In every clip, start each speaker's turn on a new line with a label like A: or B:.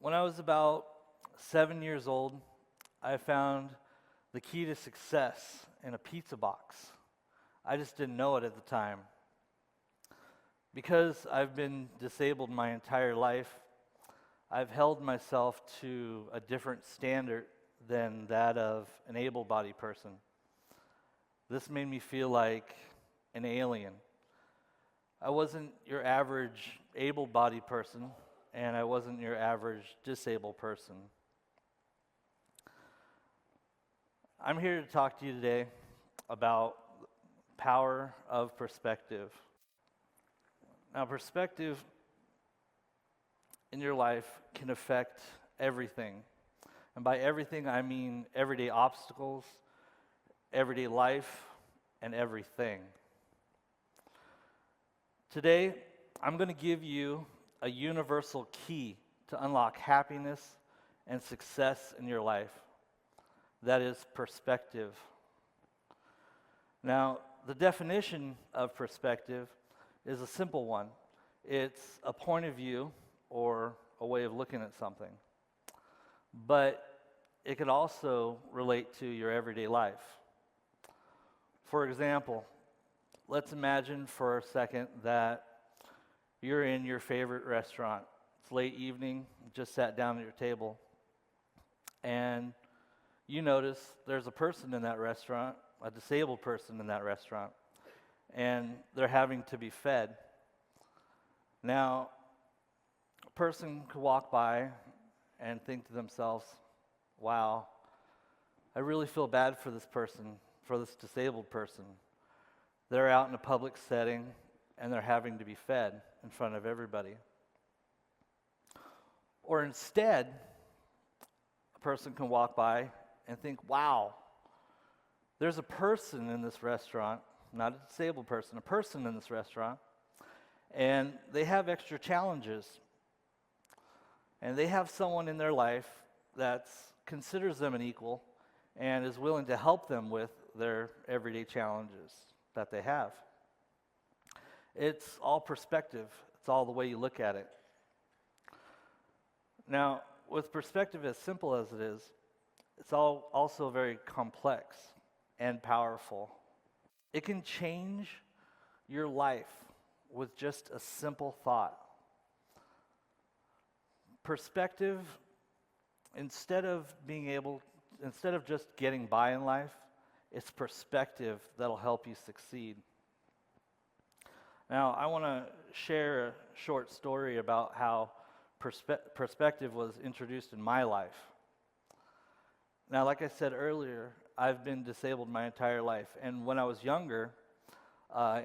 A: When I was about 7 years old, I found the key to success in a pizza box. I just didn't know it at the time. Because I've been disabled my entire life, I've held myself to a different standard than that of an able-bodied person. This made me feel like an alien. I wasn't your average able-bodied person, and I wasn't your average disabled person. I'm here to talk to you today about the power of perspective. Now, perspective in your life can affect everything. And by everything, I mean everyday obstacles, everyday life, and everything. Today, I'm going to give you a universal key to unlock happiness and success in your life. That is perspective. Now, the definition of perspective is a simple one. It's a point of view or a way of looking at something. But it could also relate to your everyday life. For example, let's imagine for a second that you're in your favorite restaurant. It's late evening, just sat down at your table, and you notice there's a person in that restaurant, a disabled person in that restaurant, and they're having to be fed. Now, a person could walk by and think to themselves, wow, I really feel bad for this person, for this disabled person. They're out in a public setting and they're having to be fed in front of everybody. Or instead, a person can walk by and think, wow, there's a person in this restaurant, not a disabled person, a person in this restaurant, and they have extra challenges. And they have someone in their life that considers them an equal and is willing to help them with their everyday challenges that they have. It's all perspective. It's all the way you look at it. Now, with perspective as simple as it is, it's also very complex and powerful. It can change your life with just a simple thought. Perspective, instead of just getting by in life, it's perspective that'll help you succeed. Now, I want to share a short story about how perspective was introduced in my life. Now, like I said earlier, I've been disabled my entire life, and when I was younger,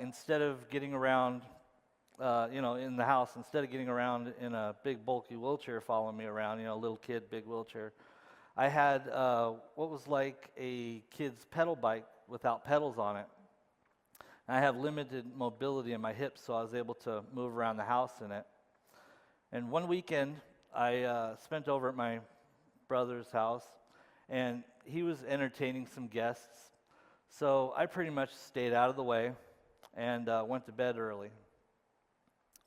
A: instead of getting around in the house, instead of getting around in a big bulky wheelchair following me around, little kid, big wheelchair, I had what was like a kid's pedal bike without pedals on it. And I have limited mobility in my hips, so I was able to move around the house in it. And one weekend, I spent over at my brother's house, and he was entertaining some guests. So I pretty much stayed out of the way and went to bed early.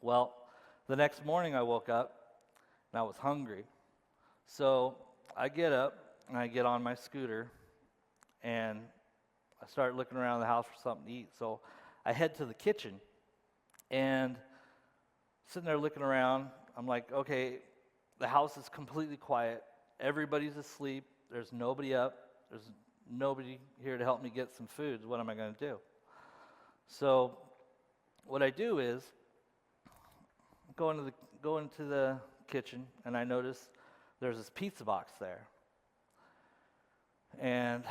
A: Well, the next morning I woke up and I was hungry. So I get up and I get on my scooter and I start looking around the house for something to eat. So I head to the kitchen and sitting there looking around, I'm like, okay, the house is completely quiet. Everybody's asleep. There's nobody up. There's nobody here to help me get some food. What am I going to do? So what I do is go into the kitchen, and I notice there's this pizza box there. And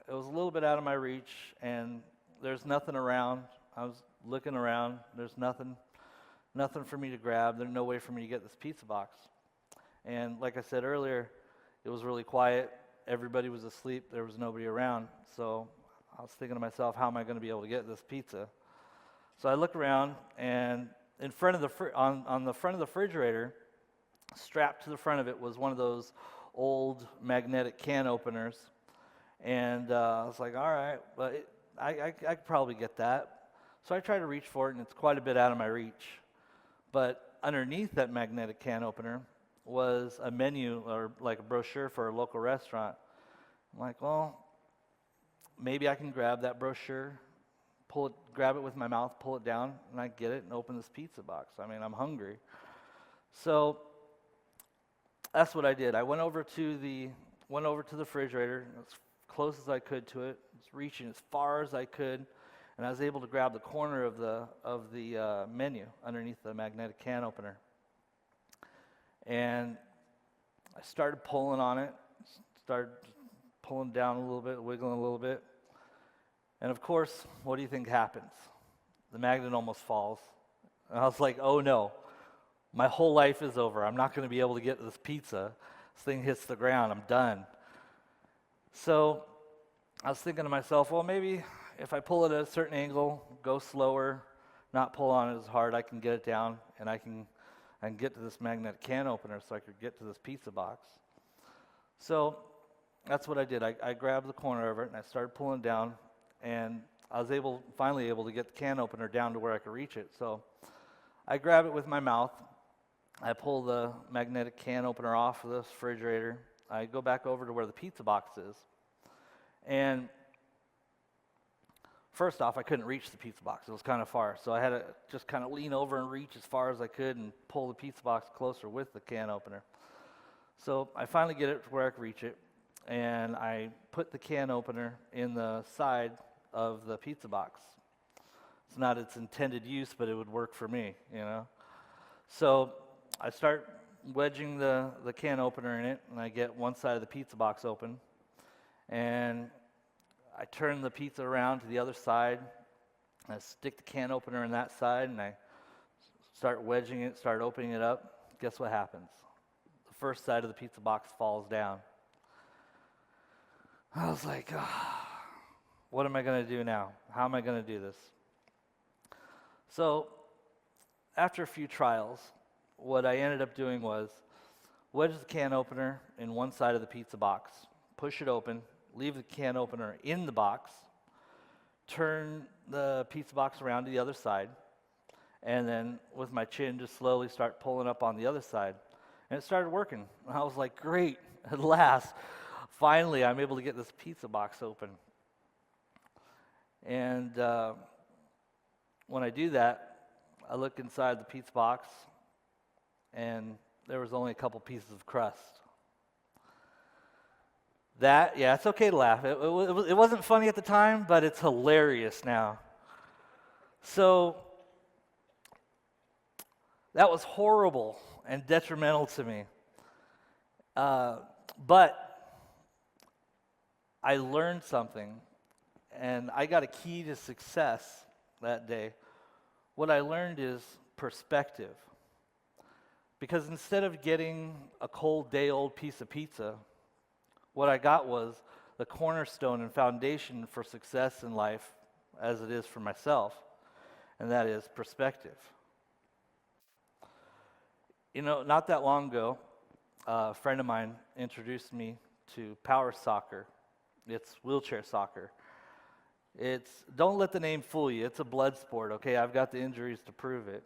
A: it was a little bit out of my reach, and there's nothing around. I was looking around. There's nothing for me to grab. There's no way for me to get this pizza box. And like I said earlier, it was really quiet. Everybody was asleep. There was nobody around. So I was thinking to myself, how am I going to be able to get this pizza? So I look around, and in front of on the front of the refrigerator, strapped to the front of it was one of those old magnetic can openers. And I was like, all right, but I could probably get that. So I try to reach for it, and it's quite a bit out of my reach. But underneath that magnetic can opener was a menu or like a brochure for a local restaurant. I'm like, well, maybe I can grab that brochure, grab it with my mouth, pull it down, and I get it and open this pizza box. I mean, I'm hungry. So that's what I did. I went over to the refrigerator as close as I could to it, was reaching as far as I could, and I was able to grab the corner of the menu underneath the magnetic can opener. And I started pulling on it, started pulling down a little bit, wiggling a little bit. And of course, what do you think happens? The magnet almost falls. And I was like, oh no, my whole life is over. I'm not going to be able to get this pizza. This thing hits the ground, I'm done. So I was thinking to myself, well, maybe if I pull it at a certain angle, go slower, not pull on it as hard, I can get it down, and I can get to this magnetic can opener so I could get to this pizza box. So that's what I did. I grabbed the corner of it, and I started pulling down, and I was finally able to get the can opener down to where I could reach it. So I grab it with my mouth. I pull the magnetic can opener off of the refrigerator. I go back over to where the pizza box is. And first off, I couldn't reach the pizza box. It was kind of far. So I had to just kind of lean over and reach as far as I could and pull the pizza box closer with the can opener. So I finally get it to where I can reach it. And I put the can opener in the side of the pizza box. It's not its intended use, but it would work for me, you know. So I start wedging the can opener in it, and I get one side of the pizza box open. And I turn the pizza around to the other side. I stick the can opener in that side, and I start wedging it, start opening it up. Guess what happens? The first side of the pizza box falls down. I was like, what am I going to do now? How am I going to do this? So after a few trials, what I ended up doing was wedge the can opener in one side of the pizza box, push it open, leave the can opener in the box, turn the pizza box around to the other side, and then with my chin just slowly start pulling up on the other side. And it started working. I was like, great, at last. Finally, I'm able to get this pizza box open. And when I do that, I look inside the pizza box, and there was only a couple pieces of crust. Yeah, it's okay to laugh. It wasn't funny at the time, but it's hilarious now. So that was horrible and detrimental to me. But I learned something, and I got a key to success that day. What I learned is perspective. Because instead of getting a cold, day-old piece of pizza, what I got was the cornerstone and foundation for success in life, as it is for myself, and that is perspective. You know, not that long ago, a friend of mine introduced me to power soccer. It's wheelchair soccer. Don't let the name fool you. It's a blood sport, okay? I've got the injuries to prove it.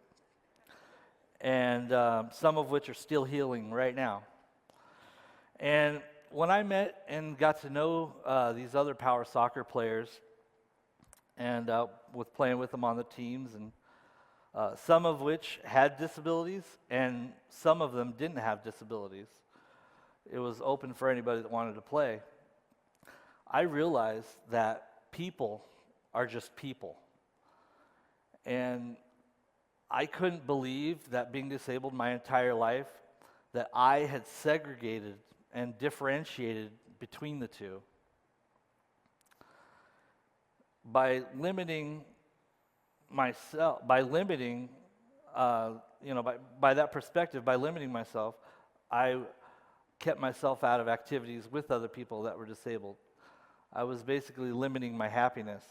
A: And some of which are still healing right now. And when I met and got to know these other power soccer players, and with playing with them on the teams, and some of which had disabilities, and some of them didn't have disabilities. It was open for anybody that wanted to play. I realized that people are just people. And I couldn't believe that being disabled my entire life, that I had segregated and differentiated between the two. By limiting myself, by that perspective, by limiting myself, I kept myself out of activities with other people that were disabled. I was basically limiting my happiness.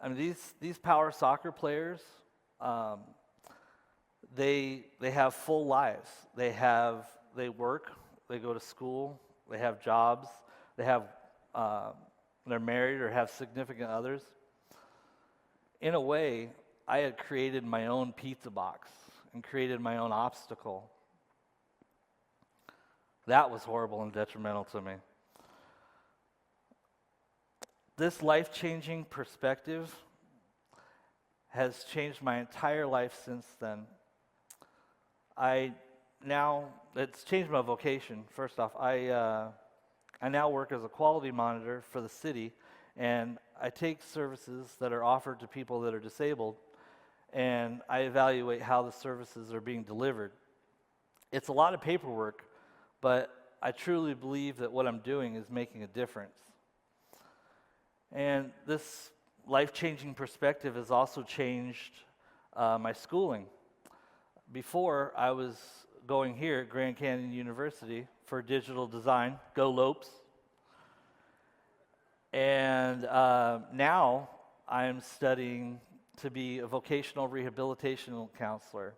A: I mean, these power soccer players, they have full lives. They work, they go to school, they have jobs, they're married or have significant others. In a way, I had created my own pizza box and created my own obstacle. That was horrible and detrimental to me. This life-changing perspective has changed my entire life since then. It's changed my vocation. First off, I now work as a quality monitor for the city, and I take services that are offered to people that are disabled, and I evaluate how the services are being delivered. It's a lot of paperwork, but I truly believe that what I'm doing is making a difference. And this life-changing perspective has also changed my schooling. Before, I was going here at Grand Canyon University for digital design, go Lopes. And now I'm studying to be a vocational rehabilitation counselor.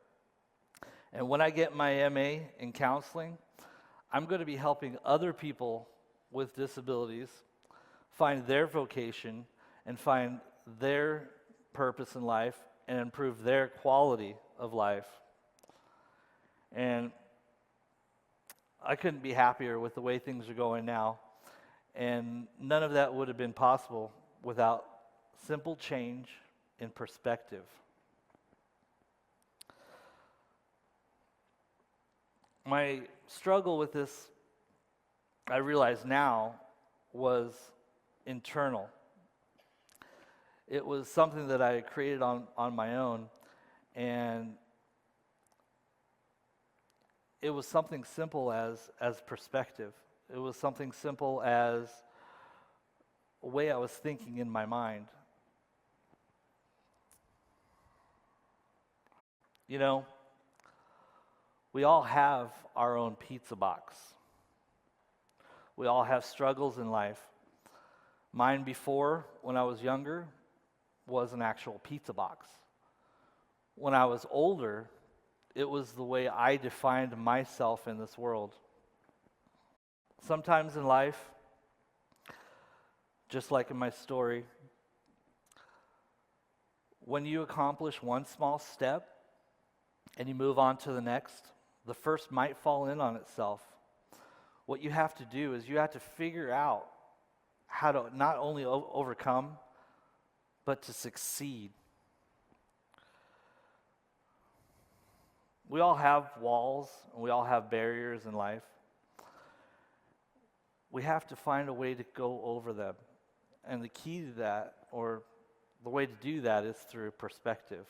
A: And when I get my MA in counseling, I'm going to be helping other people with disabilities find their vocation and find their purpose in life and improve their quality of life. And I couldn't be happier with the way things are going now. And none of that would have been possible without simple change in perspective. My struggle with this, I realize now, was internal. It was something that I created on my own, and it was something simple as perspective. It was something simple as a way I was thinking in my mind. You know, we all have our own pizza box. We all have struggles in life. Mine before, when I was younger, was an actual pizza box. When I was older, it was the way I defined myself in this world. Sometimes in life, just like in my story, when you accomplish one small step and you move on to the next, the first might fall in on itself. What you have to do is you have to figure out how to not only overcome, but to succeed. We all have walls, and we all have barriers in life. We have to find a way to go over them. And the key to that, or the way to do that, is through perspective.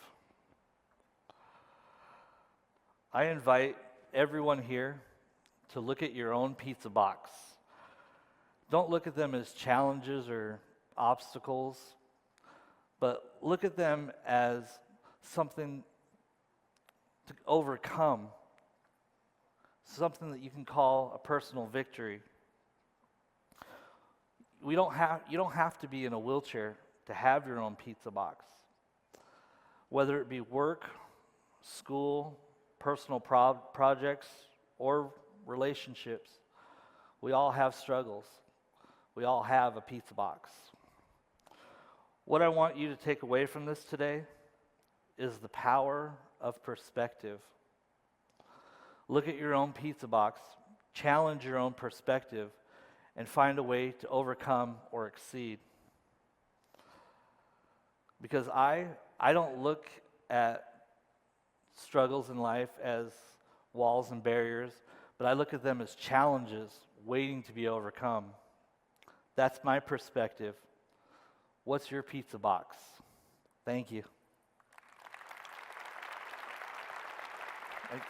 A: I invite everyone here to look at your own pizza box. Don't look at them as challenges or obstacles, but look at them as something to overcome, something that you can call a personal victory. You don't have to be in a wheelchair to have your own pizza box. Whether it be work, school, personal projects, or relationships, we all have struggles. We all have a pizza box. What I want you to take away from this today is the power of perspective. Look at your own pizza box, challenge your own perspective, and find a way to overcome or exceed. Because I don't look at struggles in life as walls and barriers, but I look at them as challenges waiting to be overcome. That's my perspective. What's your pizza box? Thank you. Thanks.